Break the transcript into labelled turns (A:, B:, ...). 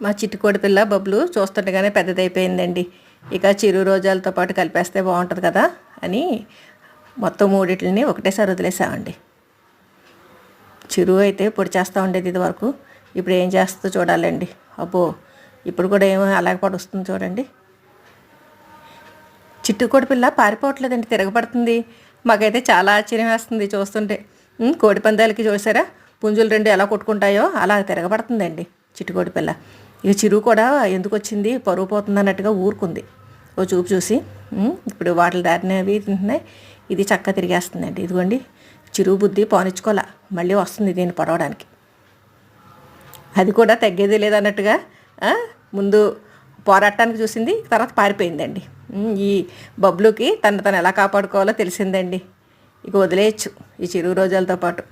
A: మా చిట్టుకోడి పిల్ల బబ్బులు చూస్తుండగానే పెద్దదైపోయిందండి. ఇక చిరు రోజాలతో పాటు కలిపేస్తే బాగుంటుంది కదా అని మొత్తం మూడిటిని ఒకటేసారి వదిలేసామండి. చిరు అయితే పొడి చేస్తూ ఉండేది ఇది వరకు, ఇప్పుడు ఏం చేస్తుందో చూడాలండి. అబ్బో, ఇప్పుడు కూడా ఏమో అలాగే పడుస్తుంది చూడండి. చిట్టుకోడి పిల్ల పారిపోవట్లేదండి, తిరగబడుతుంది. మాకైతే చాలా ఆశ్చర్యం వేస్తుంది చూస్తుంటే. కోడి పందాలకి చూసారా, పుంజులు రెండు ఎలా కొట్టుకుంటాయో అలా తిరగబడుతుందండి చిట్టుకోడి పిల్ల. ఇక చిరు కూడా ఎందుకు వచ్చింది, పరుగు పోతుంది అన్నట్టుగా ఊరుకుంది ఓ చూపు చూసి. ఇప్పుడు వాటి దారిని అవి తింటున్నాయి, ఇది చక్కగా తిరిగేస్తుందండి. ఇదిగోండి, చిరు బుద్ధి పోనిచ్చుకోలే, మళ్ళీ వస్తుంది దీన్ని పొడవడానికి. అది కూడా తగ్గేది లేదన్నట్టుగా ముందు పోరాటానికి చూసింది, తర్వాత పారిపోయిందండి. ఈ బబ్లుకి తను ఎలా కాపాడుకోవాలో తెలిసిందండి. ఇక వదిలేయచ్చు ఈ చిరు రోజాలతో పాటు.